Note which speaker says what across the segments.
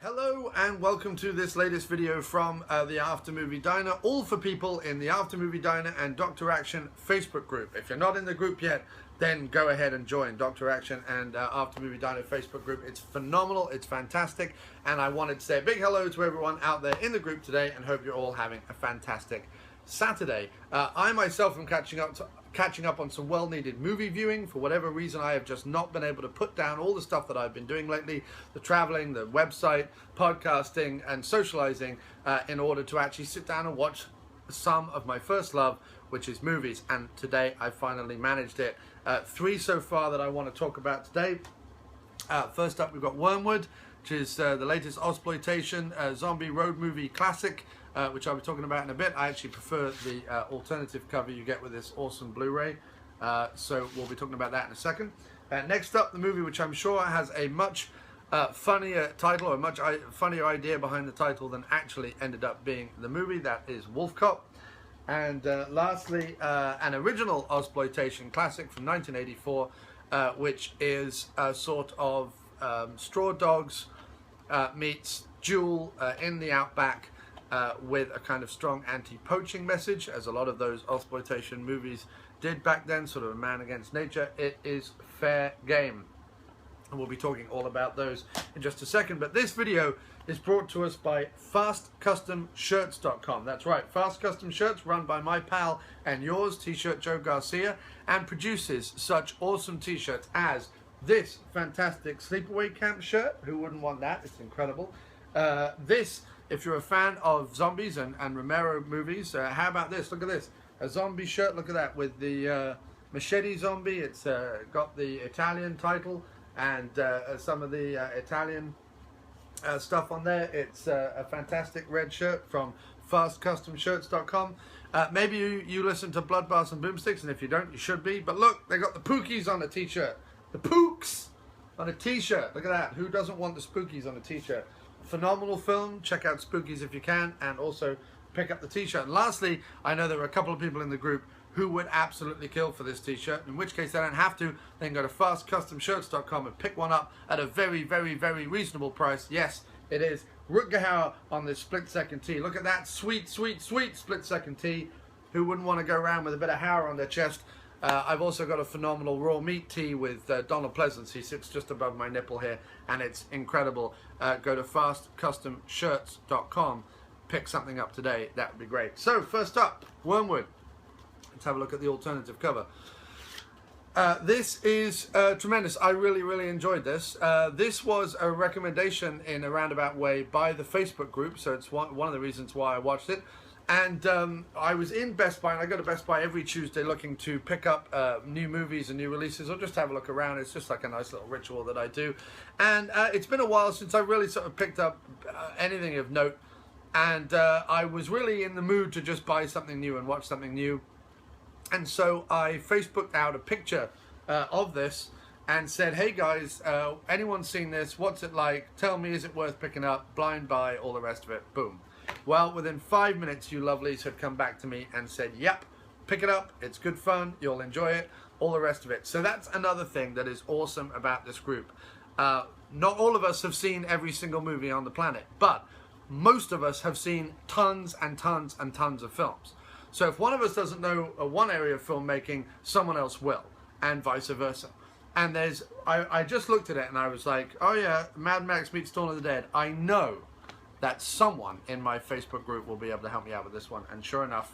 Speaker 1: Hello and welcome to this latest video from the After Movie Diner, all for people in the After Movie Diner and Dr. Action Facebook group. If you're not in the group yet, then go ahead and join Dr. Action and After Movie Diner Facebook group. It's phenomenal, it's fantastic, and I wanted to say a big hello to everyone out there in the group today and hope you're all having a fantastic Saturday. I myself am catching up on some well-needed movie viewing. For whatever reason, I have just not been able to put down all the stuff that I've been doing lately, the traveling, the website, podcasting, and socializing, in order to actually sit down and watch some of my first love, which is movies. And today I finally managed it. 3 so far that I want to talk about today. First up, we've got Wyrmwood, which is the latest Ozploitation zombie road movie classic, which I'll be talking about in a bit. I actually prefer the alternative cover you get with this awesome Blu-ray, so we'll be talking about that in a second. Next up, the movie which I'm sure has a much funnier title, or a much funnier idea behind the title than actually ended up being the movie. That is WolfCop. And lastly, an original Ozploitation classic from 1984, which is a sort of Straw Dogs meets Duel in the Outback, with a kind of strong anti-poaching message, as a lot of those Ozploitation movies did back then, sort of a man against nature. It is fair game. And we'll be talking all about those in just a second. But this video is brought to us by FastCustomShirts.com. That's right, Fast Custom Shirts, run by my pal and yours, T-Shirt Joe Garcia, and produces such awesome T-shirts as this fantastic Sleepaway Camp shirt. Who wouldn't want that? It's incredible. This, if you're a fan of zombies and Romero movies, how about this? Look at this. A zombie shirt, look at that, with the machete zombie. It's got the Italian title and some of the Italian stuff on there. It's a fantastic red shirt from FastCustomShirts.com. Maybe you listen to Bloodbaths and Boomsticks, and if you don't, you should be. But look, they got the Pookies on a t-shirt. The Pooks on a t-shirt. Look at that. Who doesn't want the Spookies on a t-shirt? Phenomenal film. Check out Spookies if you can, and also pick up the t-shirt. And lastly, I know there were a couple of people in the group who would absolutely kill for this t-shirt, in which case they don't have to. They can go to FastCustomShirts.com and pick one up at a very, very, very reasonable price. Yes, it is Rutger Hauer on this split-second tee. Look at that sweet, sweet, sweet split-second tee. Who wouldn't want to go around with a bit of Hauer on their chest? I've also got a phenomenal raw meat tee with Donald Pleasance. He sits just above my nipple here, and it's incredible. Go to FastCustomShirts.com. Pick something up today. That would be great. So, first up, Wyrmwood. Let's have a look at the alternative cover. This is tremendous. I really, really enjoyed this. This was a recommendation in a roundabout way by the Facebook group, so it's one of the reasons why I watched it. And I was in Best Buy, and I go to Best Buy every Tuesday looking to pick up new movies and new releases, or just have a look around. It's just like a nice little ritual that I do. And it's been a while since I really sort of picked up anything of note. And I was really in the mood to just buy something new and watch something new. And so I Facebooked out a picture of this and said, hey guys, anyone seen this? What's it like? Tell me, is it worth picking up? Blind buy, all the rest of it. Boom. Well, within 5 minutes, you lovelies had come back to me and said, yep, pick it up. It's good fun. You'll enjoy it. All the rest of it. So that's another thing that is awesome about this group. Not all of us have seen every single movie on the planet, but most of us have seen tons and tons and tons of films. So if one of us doesn't know one area of filmmaking, someone else will, and vice versa. And I just looked at it and I was like, oh yeah, Mad Max meets Dawn of the Dead. I know that someone in my Facebook group will be able to help me out with this one. And sure enough,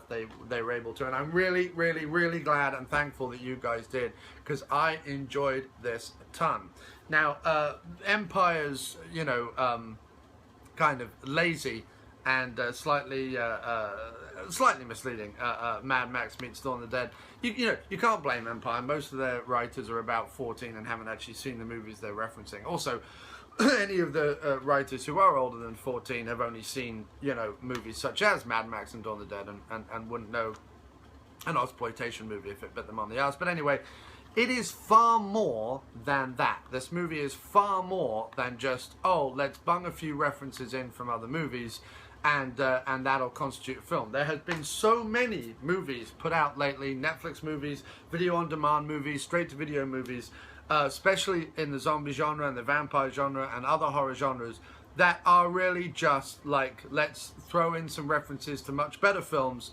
Speaker 1: they were able to. And I'm really, really, really glad and thankful that you guys did, because I enjoyed this a ton. Now, Empire's, you know, kind of lazy and slightly misleading Mad Max meets Dawn of the Dead. You know, you can't blame Empire. Most of their writers are about 14 and haven't actually seen the movies they're referencing. Also, any of the writers who are older than 14 have only seen, you know, movies such as Mad Max and Dawn of the Dead, and wouldn't know an Ozploitation movie if it bit them on the arse. But anyway, it is far more than that. This movie is far more than just, oh, let's bung a few references in from other movies and that'll constitute a film. There has been so many movies put out lately, Netflix movies, video-on-demand movies, straight-to-video movies, especially in the zombie genre and the vampire genre and other horror genres, that are really just like, let's throw in some references to much better films,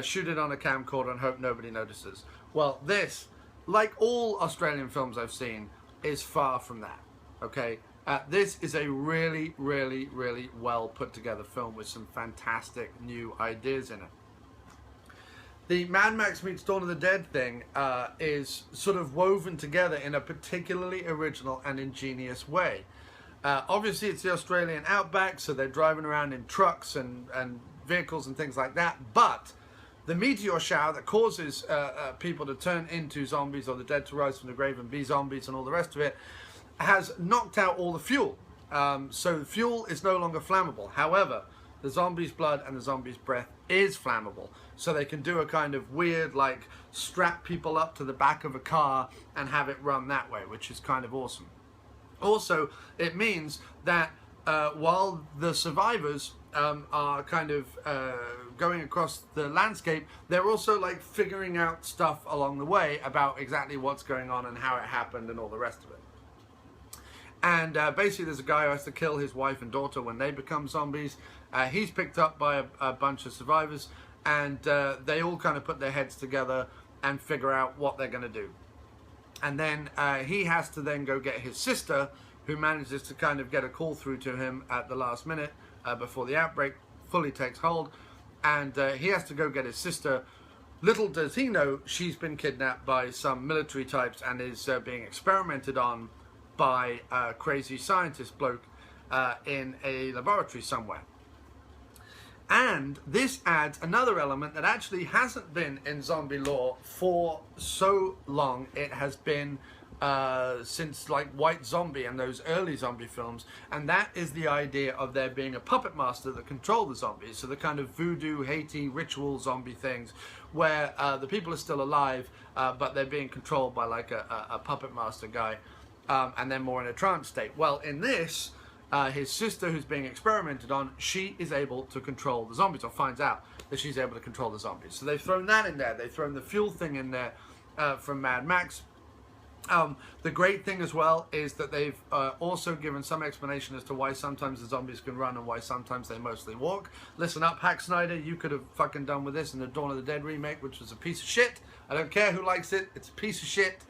Speaker 1: shoot it on a camcorder and hope nobody notices. Well, this, like all Australian films I've seen, is far from that, okay? This is a really, really, really well put together film with some fantastic new ideas in it. The Mad Max meets Dawn of the Dead thing is sort of woven together in a particularly original and ingenious way. Obviously, it's the Australian outback, so they're driving around in trucks and vehicles and things like that, but the meteor shower that causes people to turn into zombies, or the dead to rise from the grave and be zombies and all the rest of it, has knocked out all the fuel. So the fuel is no longer flammable. However, the zombie's blood and the zombie's breath is flammable. So they can do a kind of weird, like, strap people up to the back of a car and have it run that way, which is kind of awesome. Also, it means that while the survivors are kind of going across the landscape, they're also like figuring out stuff along the way about exactly what's going on and how it happened and all the rest of it. And basically there's a guy who has to kill his wife and daughter when they become zombies. He's picked up by a bunch of survivors, and they all kind of put their heads together and figure out what they're going to do. And then he has to then go get his sister, who manages to kind of get a call through to him at the last minute before the outbreak fully takes hold. And he has to go get his sister. Little does he know, she's been kidnapped by some military types and is being experimented on by a crazy scientist bloke in a laboratory somewhere. And this adds another element that actually hasn't been in zombie lore for so long. It has been since like White Zombie and those early zombie films, and that is the idea of there being a puppet master that controls the zombies. So the kind of voodoo, Haiti, ritual zombie things where the people are still alive, but they're being controlled by like a puppet master guy, and they're more in a trance state. Well, in this, his sister, who's being experimented on, she is able to control the zombies, or finds out that she's able to control the zombies. So they've thrown that in there. They've thrown the fuel thing in there from Mad Max. The great thing as well is that they've also given some explanation as to why sometimes the zombies can run and why sometimes they mostly walk. Listen up, Zack Snyder, you could have fucking done with this in the Dawn of the Dead remake, which was a piece of shit. I don't care who likes it, it's a piece of shit.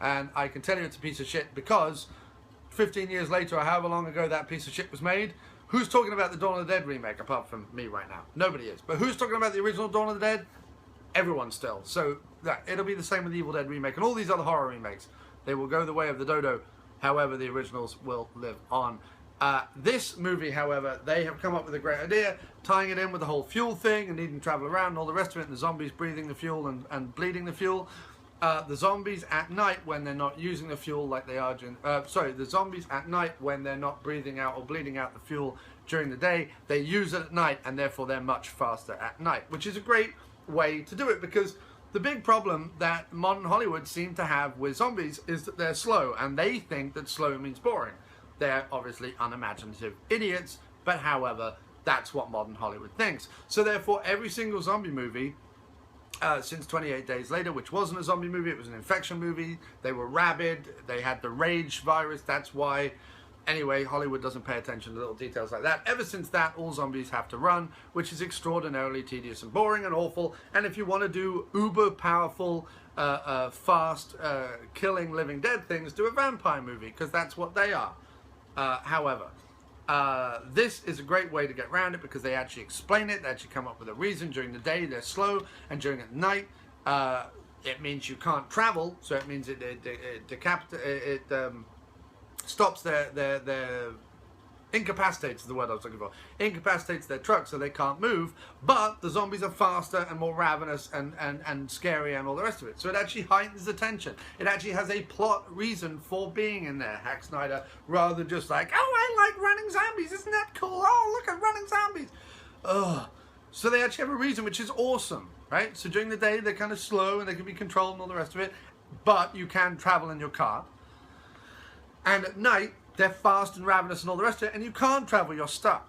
Speaker 1: And I can tell you it's a piece of shit because 15 years later, or however long ago that piece of shit was made, who's talking about the Dawn of the Dead remake apart from me right now? Nobody is. But who's talking about the original Dawn of the Dead? Everyone still. So it'll be the same with the Evil Dead remake and all these other horror remakes. They will go the way of the dodo. However, the originals will live on. This movie, however, they have come up with a great idea, tying it in with the whole fuel thing and needing to travel around and all the rest of it, and the zombies breathing the fuel and bleeding the fuel. The zombies at night, when they're not using the fuel like they are during... the zombies at night, when they're not breathing out or bleeding out the fuel during the day, they use it at night, and therefore they're much faster at night, which is a great way to do it, because the big problem that modern Hollywood seem to have with zombies is that they're slow, and they think that slow means boring. They're obviously unimaginative idiots, but however, that's what modern Hollywood thinks. So therefore, every single zombie movie since 28 Days Later, which wasn't a zombie movie, it was an infection movie. They were rabid, they had the rage virus, that's why. Anyway, Hollywood doesn't pay attention to little details like that. Ever since that, all zombies have to run, which is extraordinarily tedious and boring and awful. And if you want to do uber powerful, fast, killing living dead things, do a vampire movie, because that's what they are. However, this is a great way to get around it, because they actually explain it. They actually come up with a reason. During the day, they're slow, and during the night, it means you can't travel. So it means it stops their incapacitates is the word I was looking for. Incapacitates their truck so they can't move, but the zombies are faster and more ravenous and scary and all the rest of it. So it actually heightens the tension. It actually has a plot reason for being in there, Zack Snyder, rather than just like, oh, I like running zombies, isn't that cool? Oh, look at running zombies. Ugh. So they actually have a reason, which is awesome, right? So during the day, they're kind of slow and they can be controlled and all the rest of it, but you can travel in your car. And at night, they're fast and ravenous and all the rest of it, and you can't travel, you're stuck.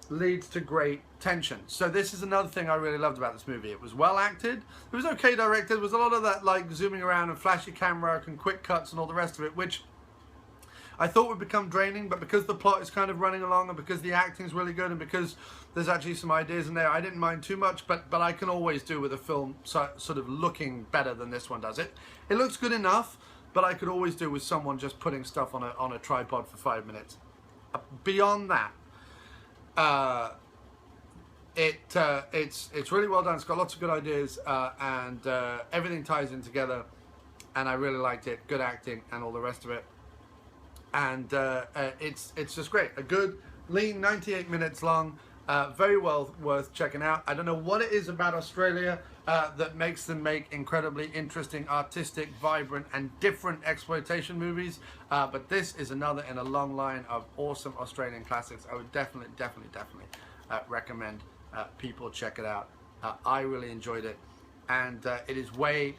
Speaker 1: leads to great tension. So this is another thing I really loved about this movie. It was well acted. It was okay directed. There was a lot of that like zooming around and flashy camera work and quick cuts and all the rest of it, which I thought would become draining, but because the plot is kind of running along and because the acting is really good and because there's actually some ideas in there, I didn't mind too much, but I can always do with a film sort of looking better than this one does. It looks good enough, but I could always do with someone just putting stuff on a tripod for 5 minutes. Beyond that, it's really well done. It's got lots of good ideas, and everything ties in together, and I really liked it. Good acting and all the rest of it, and it's just great. A good, lean, 98 minutes long, very well worth checking out. I don't know what it is about Australia that makes them make incredibly interesting, artistic, vibrant, and different exploitation movies, but this is another in a long line of awesome Australian classics. I would definitely recommend people check it out. I really enjoyed it, and it is way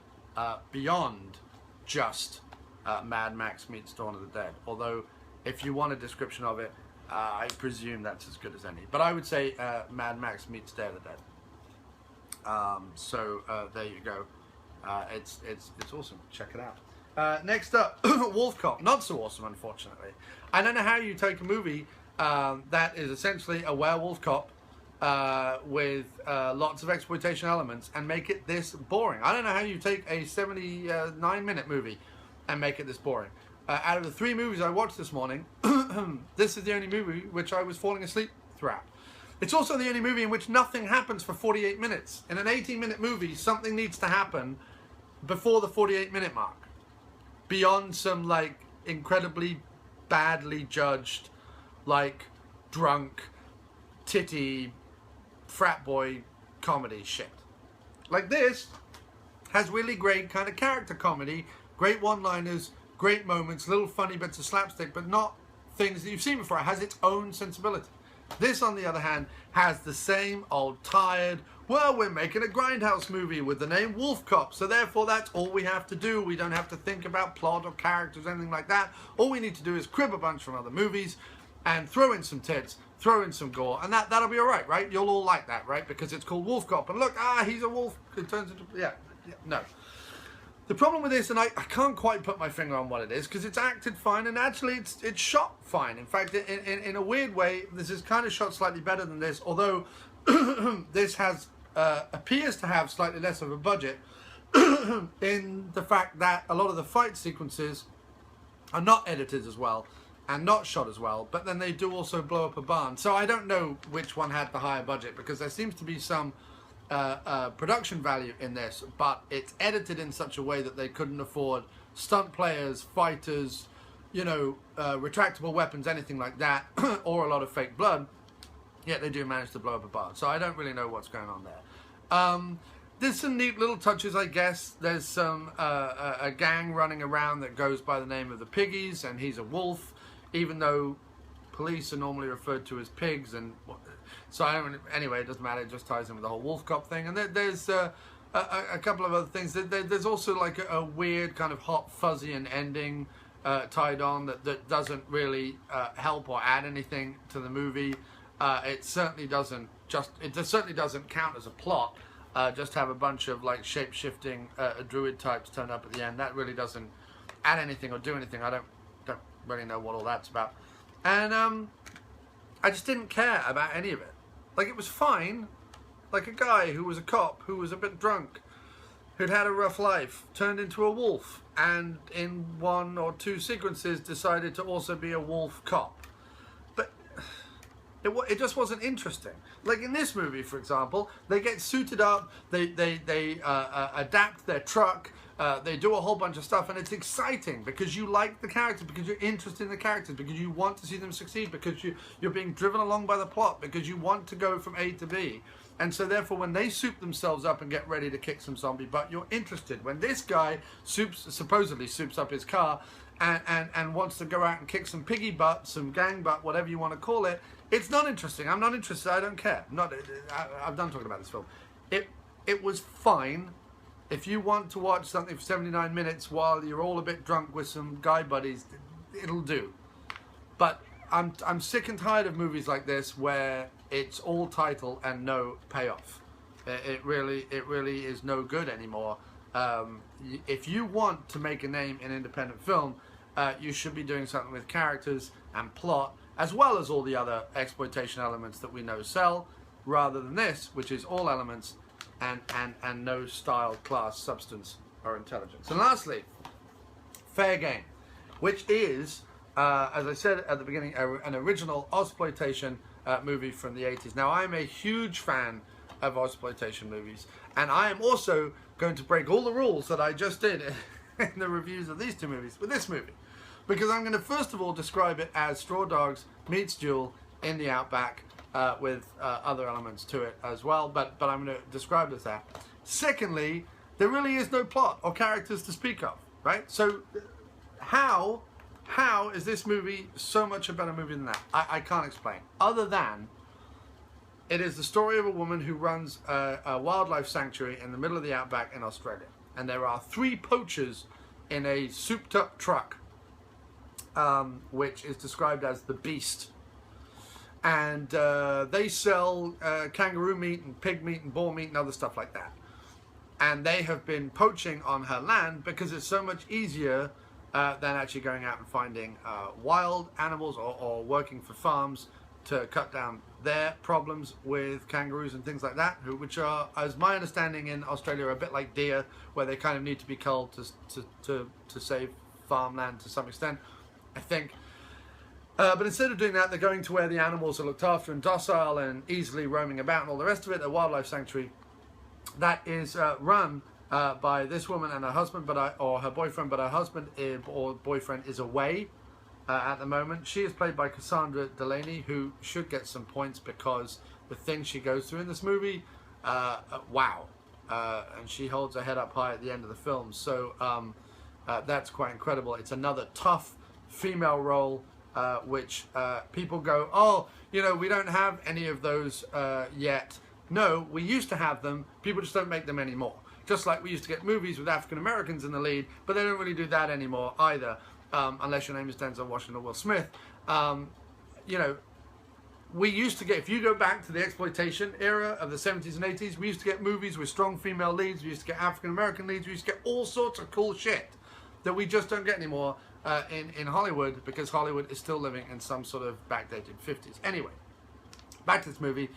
Speaker 1: beyond just Mad Max meets Dawn of the Dead, although if you want a description of it, I presume that's as good as any. But I would say Mad Max meets Day of the Dead. So there you go. It's awesome. Check it out. Next up, WolfCop. Not so awesome, unfortunately. I don't know how you take a movie that is essentially a werewolf cop with lots of exploitation elements and make it this boring. I don't know how you take a 79-minute movie and make it this boring. Out of the 3 movies I watched this morning, this is the only movie which I was falling asleep throughout. It's also the only movie in which nothing happens for 48 minutes. In an 18-minute movie, something needs to happen before the 48-minute mark. Beyond some, like, incredibly badly judged, like, drunk, titty, frat boy comedy shit. Like, this has really great kind of character comedy, great one-liners, great moments, little funny bits of slapstick, but not things that you've seen before. It has its own sensibility. This, on the other hand, has the same old tired, well, we're making a grindhouse movie with the name WolfCop, so therefore that's all we have to do. We don't have to think about plot or characters, anything like that. All we need to do is crib a bunch from other movies and throw in some tits, throw in some gore, and that'll be all right, right? You'll all like that, right? Because it's called WolfCop, and look, he's a wolf. It turns into, no. The problem with this, and I can't quite put my finger on what it is, because it's acted fine, and actually it's shot fine. In fact, in a weird way, this is kind of shot slightly better than this, although this has appears to have slightly less of a budget in the fact that a lot of the fight sequences are not edited as well and not shot as well, but then they do also blow up a barn. So I don't know which one had the higher budget, because there seems to be some production value in this, but it's edited in such a way that they couldn't afford stunt players, fighters, you know, retractable weapons, anything like that, or a lot of fake blood, yet they do manage to blow up a barn. So I don't really know what's going on there. There's some neat little touches, I guess. There's some a gang running around that goes by the name of the Piggies, and he's a wolf, even though police are normally referred to as pigs, and so anyway, it doesn't matter. It just ties in with the whole WolfCop thing. And there's a couple of other things. There's also like a weird kind of hot fuzzy and ending tied on that doesn't really help or add anything to the movie. It certainly doesn't count as a plot. Just have a bunch of like shape-shifting druid types turn up at the end. That really doesn't add anything or do anything. I don't really know what all that's about. And I just didn't care about any of it. Like, it was fine. Like a guy who was a cop, who was a bit drunk, who'd had a rough life, turned into a wolf, and in 1 or 2 sequences decided to also be a wolf cop. But it just wasn't interesting. Like in this movie, for example, they get suited up, they adapt their truck, they do a whole bunch of stuff, and it's exciting because you like the characters, because you're interested in the characters, because you want to see them succeed, because you're being driven along by the plot, because you want to go from A to B. And so therefore, when they soup themselves up and get ready to kick some zombie butt, you're interested. When this guy supposedly soups up his car and wants to go out and kick some piggy butt, some gang butt, whatever you want to call it, it's not interesting. I'm not interested. I don't care. I'm done talking about this film. It was fine. If you want to watch something for 79 minutes while you're all a bit drunk with some guy buddies, it'll do. But I'm sick and tired of movies like this where it's all title and no payoff. It really is no good anymore. If you want to make a name in independent film, you should be doing something with characters and plot, as well as all the other exploitation elements that we know sell, rather than this, which is all elements and no style, class, substance, or intelligence. And lastly, fair game, which is, as I said at the beginning, an original Ozploitation movie from the 80s. Now, I'm a huge fan of Ozploitation movies, and I am also going to break all the rules that I just did in the reviews of these two movies with this movie, because I'm going to first of all describe it as Straw Dogs meets Duel in the Outback, with other elements to it as well, but I'm going to describe it as that. Secondly, there really is no plot or characters to speak of, right? So how is this movie so much a better movie than that? I can't explain, other than it is the story of a woman who runs a wildlife sanctuary in the middle of the outback in Australia. And there are 3 poachers in a souped up truck, which is described as the Beast. And they sell kangaroo meat and pig meat and boar meat and other stuff like that. And they have been poaching on her land because it's so much easier than actually going out and finding wild animals or working for farms to cut down their problems with kangaroos and things like that, which are, as my understanding in Australia, are a bit like deer, where they kind of need to be culled to save farmland to some extent, I think. But instead of doing that, they're going to where the animals are looked after and docile and easily roaming about and all the rest of it, a wildlife sanctuary that is run by this woman and her husband, or her boyfriend, but her husband or boyfriend is away at the moment. She is played by Cassandra Delaney, who should get some points because the things she goes through in this movie, wow. And she holds her head up high at the end of the film. So that's quite incredible. It's another tough female role, which people go, oh, you know, we don't have any of those yet. No, we used to have them. People just don't make them anymore. Just like we used to get movies with African Americans in the lead, but they don't really do that anymore either. Unless your name is Denzel Washington or Will Smith. You know, we used to get, if you go back to the exploitation era of the 70s and 80s, we used to get movies with strong female leads, we used to get African American leads, we used to get all sorts of cool shit that we just don't get anymore in Hollywood, because Hollywood is still living in some sort of backdated 50s. Anyway, back to this movie.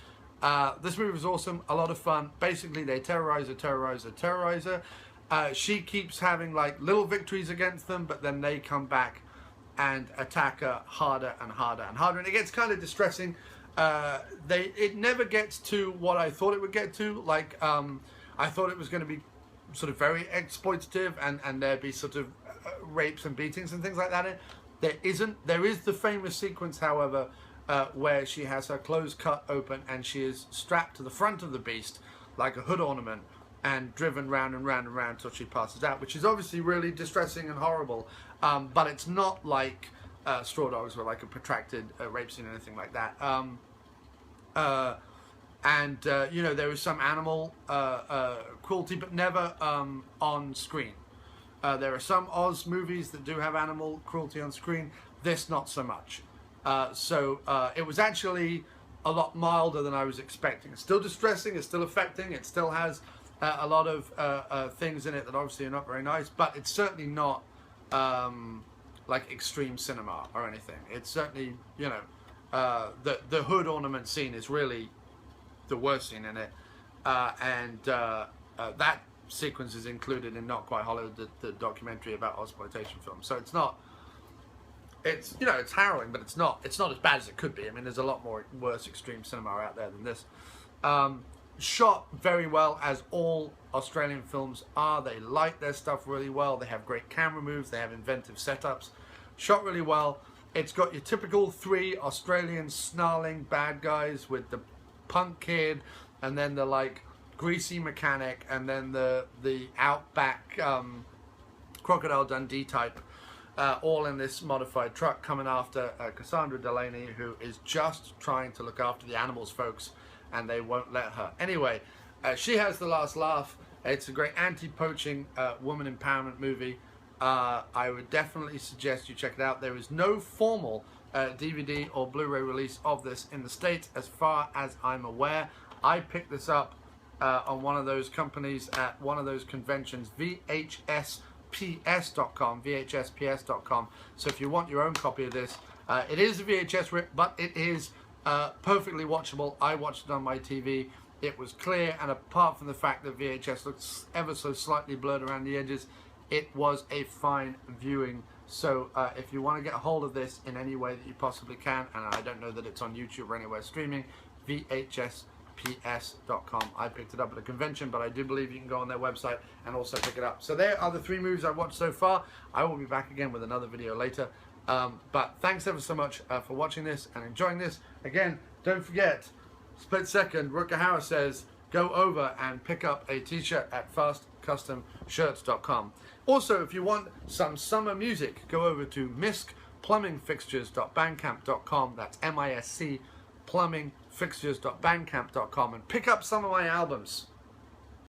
Speaker 1: This movie was awesome, a lot of fun. Basically, they terrorize her. She keeps having like little victories against them, but then they come back and attack her harder and harder and harder, and it gets kind of distressing. It never gets to what I thought it would get to. Like I thought it was going to be sort of very exploitative, and there'd be sort of rapes and beatings and things like that. There isn't. There is the famous sequence, however, where she has her clothes cut open and she is strapped to the front of the Beast like a hood ornament, and driven round and round and round until she passes out, which is obviously really distressing and horrible. But it's not like Straw Dogs or like a protracted rape scene or anything like that. You know, there is some animal cruelty, but never on screen. There are some Oz movies that do have animal cruelty on screen. This, not so much. So it was actually a lot milder than I was expecting. It's still distressing, it's still affecting, it still has a lot of things in it that obviously are not very nice, but it's certainly not like extreme cinema or anything. It's certainly, you know, the hood ornament scene is really the worst scene in it, and that sequence is included in Not Quite Hollywood, the documentary about Ozploitation films. So it's not, it's, you know, it's harrowing, but it's not as bad as it could be. I mean, there's a lot more worse extreme cinema out there than this. Shot very well, as all Australian films are. They light their stuff really well. They have great camera moves. They have inventive setups. Shot really well. It's got your typical 3 Australian snarling bad guys with the punk kid, and then the like greasy mechanic, and then the outback Crocodile Dundee type, all in this modified truck coming after Cassandra Delaney, who is just trying to look after the animals, folks, and they won't let her. Anyway, she has the last laugh. It's a great anti-poaching woman empowerment movie. I would definitely suggest you check it out. There is no formal DVD or Blu-ray release of this in the States as far as I'm aware. I picked this up on one of those companies at one of those conventions, VHSPS.com, VHSPS.com. So if you want your own copy of this, it is a VHS rip, but it is perfectly watchable. I watched it on my TV. It was clear, and apart from the fact that VHS looks ever so slightly blurred around the edges, it was a fine viewing. So if you want to get a hold of this in any way that you possibly can, and I don't know that it's on YouTube or anywhere streaming, VHSPS.com. I picked it up at a convention, but I do believe you can go on their website and also pick it up. So there are the 3 movies I've watched so far. I will be back again with another video later. But thanks ever so much for watching this and enjoying this. Again, don't forget, split second, Rutger Hauer says, go over and pick up a t-shirt at fastcustomshirts.com. Also, if you want some summer music, go over to miskplumbingfixtures.bandcamp.com. That's MISC plumbingfixtures.bandcamp.com and pick up some of my albums.